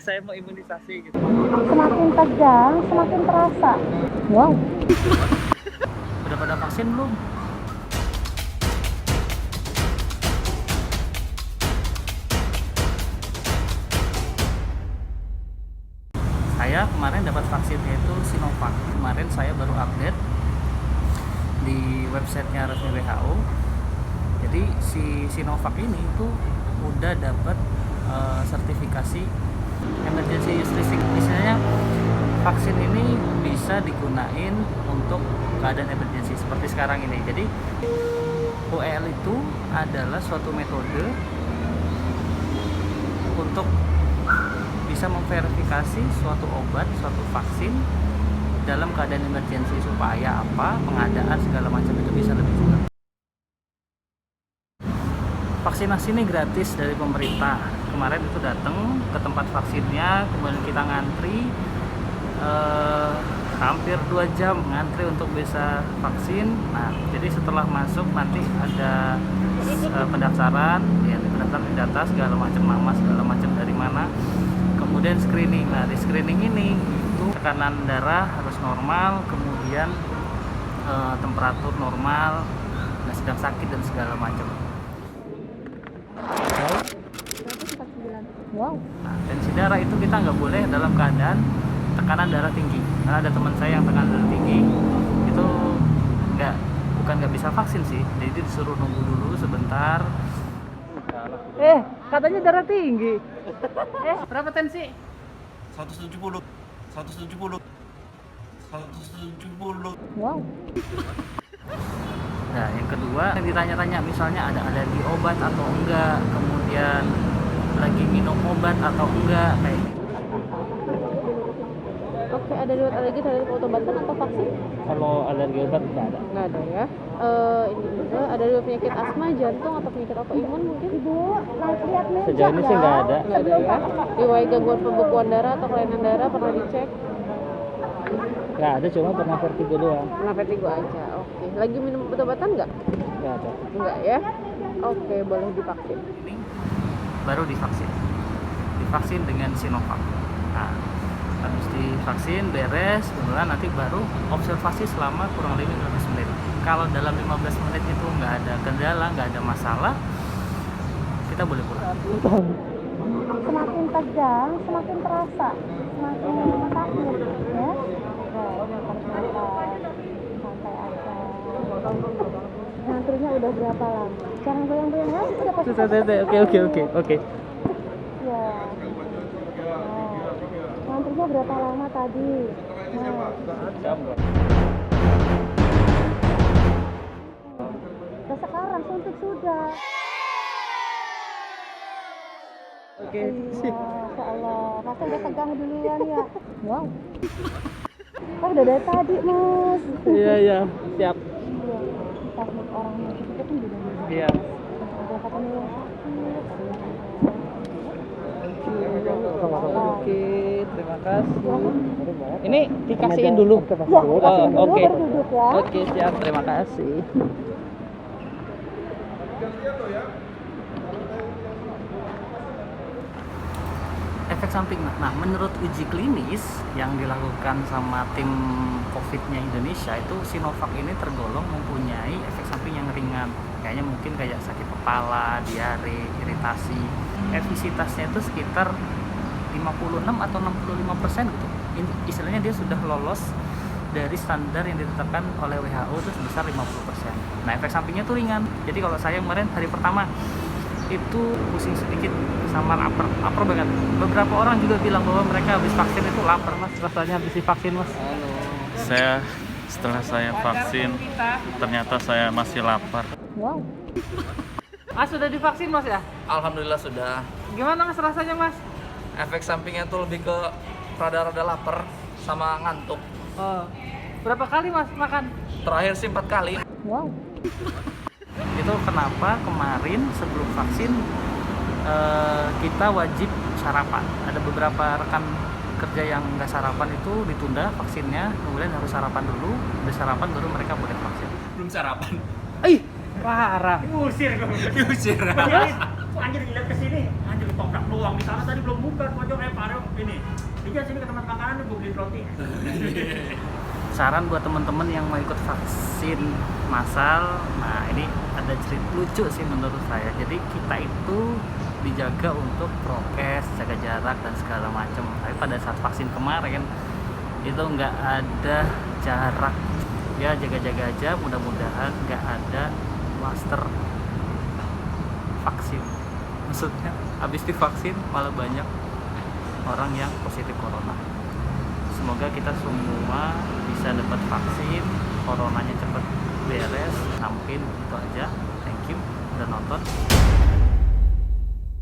saya mau imunisasi gitu. Semakin tegang, semakin terasa. Wow. Udah pada vaksin belum? Saya kemarin dapat vaksinnya itu Sinovac. Kemarin saya baru update di websitenya resmi WHO. Jadi si Sinovac ini itu udah dapat sertifikasi emergency use receipt. Misalnya vaksin ini bisa digunain untuk keadaan emergency seperti sekarang ini. Jadi OEL itu adalah suatu metode untuk bisa memverifikasi suatu obat, suatu vaksin dalam keadaan emergency supaya apa pengadaan segala macam itu bisa lebih cepat. Vaksinasi ini gratis dari pemerintah. Kemarin itu datang ke tempat vaksinnya, kemudian kita ngantri hampir 2 jam ngantri untuk bisa vaksin. Nah, jadi setelah masuk nanti ada pendaftaran, ya pendaftaran data segala macam, nama segala macam dari mana. Kemudian screening. Nah, di screening ini itu tekanan darah harus normal, kemudian temperatur normal, nggak sedang sakit dan segala macam. Wow. Nah, tensi darah itu kita nggak boleh dalam keadaan tekanan darah tinggi. Karena ada teman saya yang tekanan darah tinggi itu bukan nggak bisa vaksin sih, jadi disuruh nunggu dulu sebentar. Katanya darah tinggi. Berapa tensi? 170. Wow. Nah, yang kedua yang ditanya-tanya misalnya ada alergi obat atau enggak, kemudian lagi minum obat atau enggak, kayak gitu. Oke, ada riwayat alergi terhadap obat-obatan atau vaksin? Kalau alergi obat enggak ada. Nggak ada ya. Ini juga ada riwayat penyakit asma, jantung atau penyakit autoimun mungkin? Ibu, lihat meja. Sejauh ini sih nggak ada. Nggak ada ya. Riwayat gangguan pembekuan darah atau kelainan darah pernah dicek? Nggak ada, cuma pernah vertigo doang. Pernah vertigo aja. Oke. Lagi minum obat-obatan nggak? Nggak ada. Enggak ya. Oke, boleh divaksin. Ini baru divaksin dengan Sinovac. Nah, habis divaksin beres, kemudian nanti baru observasi selama kurang lebih 15 menit. Kalau dalam 15 menit itu nggak ada kendala, nggak ada masalah, kita boleh pulang. Semakin tegang, semakin terasa, semakin takut, ya. Santai aja. Ngantrinya udah berapa lama? Jangan goyang-goyang ya. Oke. Ya. Ngantrinya berapa lama tadi? Nah, sekarang suntik sudah. Oke. Iya, Masya Allah. Masa udah tegang duluan ya? Wow. Oh, udah dari tadi, Mas. Iya, siap. Iya. Takut orangnya itu kan beda-beda. Iya. Ada katanya yang sakit. Oke, terima kasih. Silakan. Ini dikasihin dulu. Ya, dikasihin dulu Oke. baru duduk ya. Oke, siap. Terima kasih. Efek samping. Nah, menurut uji klinis yang dilakukan sama tim COVID-nya Indonesia itu Sinovac ini tergolong mempunyai efek samping yang ringan. Kayaknya mungkin kayak sakit kepala, diare, iritasi. Efisitasnya itu sekitar 56 atau 65% gitu. Istilahnya dia sudah lolos dari standar yang ditetapkan oleh WHO itu sebesar 50%. Nah, efek sampingnya itu ringan. Jadi kalau saya kemarin hari pertama itu pusing sedikit sama lapar banget. Beberapa orang juga bilang bahwa mereka habis vaksin itu lapar, Mas. Rasanya habis divaksin, Mas. Setelah saya vaksin, ternyata saya masih lapar. Wow. Mas sudah divaksin, Mas ya? Alhamdulillah sudah. Gimana, Mas, rasanya, Mas? Efek sampingnya tuh lebih ke rada-rada lapar sama ngantuk. Berapa kali, Mas, makan? Terakhir sih 4 kali. Wow. Itu kenapa kemarin sebelum vaksin kita wajib sarapan. Ada beberapa rekan kerja yang nggak sarapan itu ditunda vaksinnya, kemudian harus sarapan dulu. Udah sarapan baru mereka boleh vaksin. Belum sarapan. Parah. Diusir. Anjir dilihat kesini, anjir ditoprak lu. bohong di sana tadi belum buka pojok Pak ini. Iya sini ke tempat makanan gue beli roti. Saran buat teman-teman yang mau ikut vaksin massal, nah ini ada cerita lucu sih menurut saya. Jadi kita itu dijaga untuk prokes, jaga jarak dan segala macam. Tapi pada saat vaksin kemarin itu nggak ada jarak. Ya jaga-jaga aja, mudah-mudahan nggak ada klaster vaksin. Maksudnya habis divaksin malah banyak orang yang positif corona. Semoga kita semua bisa dapat vaksin, coronanya cepat beres. Mungkin itu aja. Thank you udah nonton.